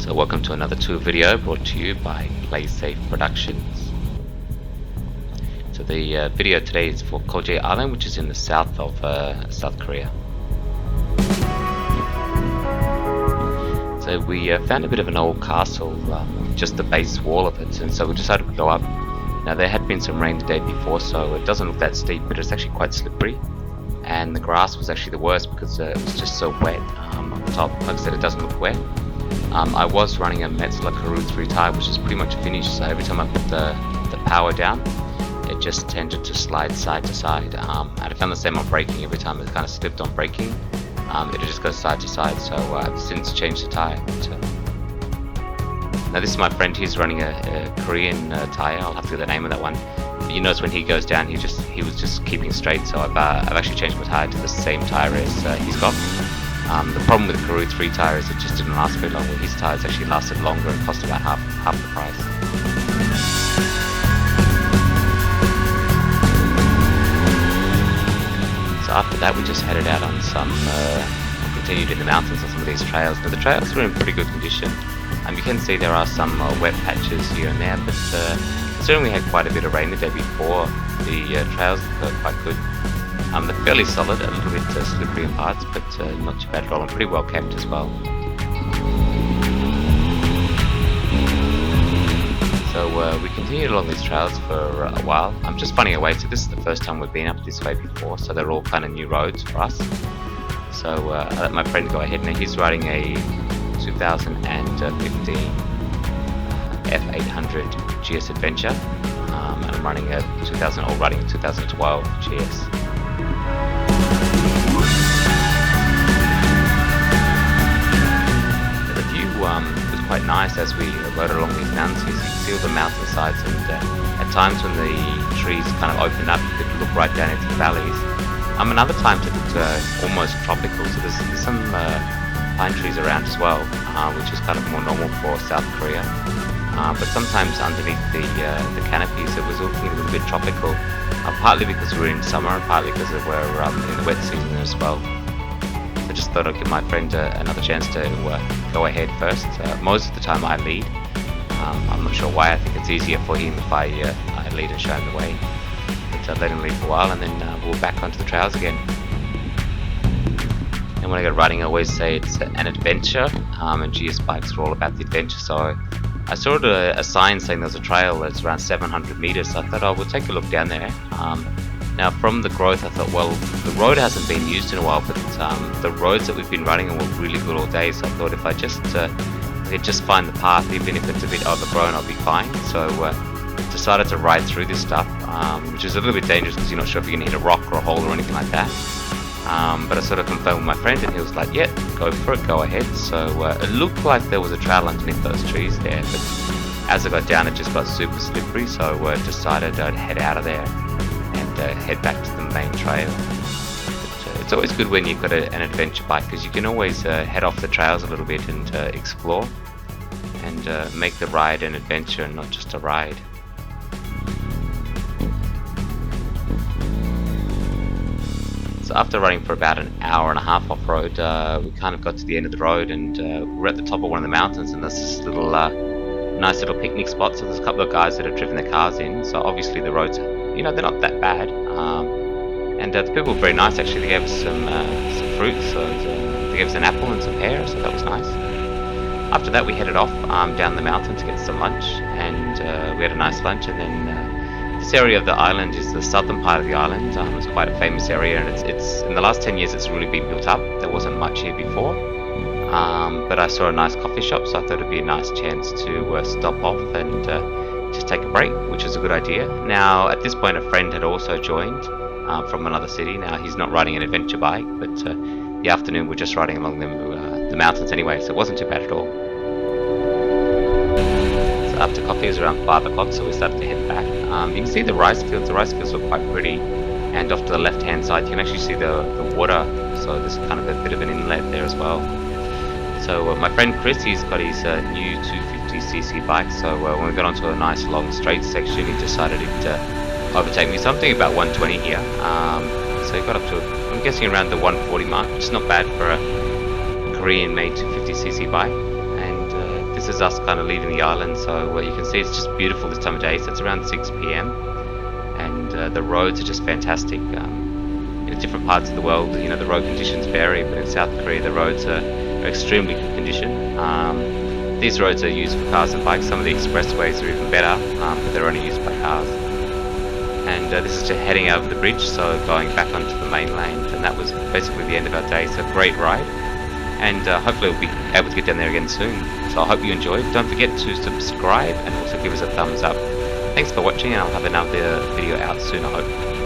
So welcome to another tour video brought to you by PlaySafe Productions. So the video today is for Koje Island, which is in the south of South Korea. So we found a bit of an old castle, just the base wall of it, and so we decided to go up. Now there had been some rain the day before, so it doesn't look that steep, but it's actually quite slippery. And the grass was actually the worst because it was just so wet on the top. Like I said, it doesn't look wet. I was running a Metzeler Karoo 3 tire, which is pretty much finished, so every time I put the power down, it just tended to slide side to side. And I found the same on braking. Every time it kind of slipped on braking, it just goes side to side, so I've since changed the tire. Now this is my friend, he's running a Korean tire. I'll have to get the name of that one. But you notice when he goes down, he was just keeping straight, so I've actually changed my tire to the same tire as he's got. The problem with the Karoo 3 tire is it just didn't last very long. His tires actually lasted longer and cost about half the price. So after that we just headed out on some, continued in the mountains on some of these trails. But the trails were in pretty good condition. You can see there are some wet patches here and there, but considering we had quite a bit of rain the day before, the trails look quite good. They're fairly solid, a little bit slippery in parts, but not too bad at all, and pretty well kept as well. So we continued along these trails for a while. I'm just finding a way, so this is the first time we've been up this way before, so they're all kind of new roads for us. So I let my friend go ahead, and he's riding a 2015 F800 GS Adventure, and I'm running a 2012 GS. It was quite nice as we rode along these mountains. You could see all the mountainsides, and at times when the trees kind of opened up, you could look right down into the valleys. Another times it looked almost tropical, so there's some pine trees around as well, which is kind of more normal for South Korea. But sometimes underneath the canopies it was looking a little bit tropical, partly because we're in summer and partly because we're in the wet season as well. I just thought I'd give my friend another chance to go ahead first. Most of the time I lead. I'm not sure why. I think it's easier for him if I lead and show him the way. But I let him lead for a while, and then we'll back onto the trails again. And when I go riding, I always say it's an adventure, and GS bikes are all about the adventure. So I saw a sign saying there's a trail that's around 700 meters. So I thought, we'll take a look down there. Now from the growth I thought, well, the road hasn't been used in a while, but the roads that we've been running were really good all day, so I thought if I could just find the path, even if it's a bit overgrown, I'll be fine. So decided to ride through this stuff, which is a little bit dangerous because you're not sure if you're going to hit a rock or a hole or anything like that. But I sort of confirmed with my friend, and he was like, yeah, go for it, go ahead. So it looked like there was a trail underneath those trees there, but as I got down it just got super slippery, so decided I'd head out of there and head back to the main trail. But, it's always good when you've got an adventure bike, because you can always head off the trails a little bit and explore and make the ride an adventure and not just a ride. So after running for about an hour and a half off-road, we kind of got to the end of the road, and we're at the top of one of the mountains, and there's this little nice little picnic spot. So there's a couple of guys that have driven their cars in, so obviously the roads, they're not that bad, and the people were very nice actually. They gave us some fruit, so they gave us an apple and some pear, so that was nice. After that we headed off down the mountain to get some lunch, and we had a nice lunch, and then this area of the island is the southern part of the island. It's quite a famous area, and it's in the last 10 years it's really been built up. There wasn't much here before, but I saw a nice coffee shop, so I thought it'd be a nice chance to stop off and just take a break, which is a good idea. Now at this point a friend had also joined from another city. Now he's not riding an adventure bike, but the afternoon we're just riding along the mountains anyway, so it wasn't too bad at all. So after coffee it was around 5 o'clock, so we started to head back. You can see the rice fields. The rice fields look quite pretty, and off to the left hand side you can actually see the water, so there's kind of a bit of an inlet there as well. So my friend Chris, he's got his new 250cc bike, so when we got onto a nice long straight section he decided he'd overtake me. So I'm doing about 120 here, so he got up to, I'm guessing, around the 140 mark, which is not bad for a Korean made 250cc bike. And this this is us kind of leaving the island, so you can see it's just beautiful this time of day. So it's around 6 p.m. and the roads are just fantastic. In different parts of the world, you know, the road conditions vary, but in South Korea the roads are extremely good condition. These roads are used for cars and bikes. Some of the expressways are even better, but they're only used by cars. And this is just heading over the bridge, so going back onto the mainland, and that was basically the end of our day. So great ride, and hopefully we'll be able to get down there again soon. So I hope you enjoyed. Don't forget to subscribe and also give us a thumbs up. Thanks for watching, and I'll have another video out soon, I hope.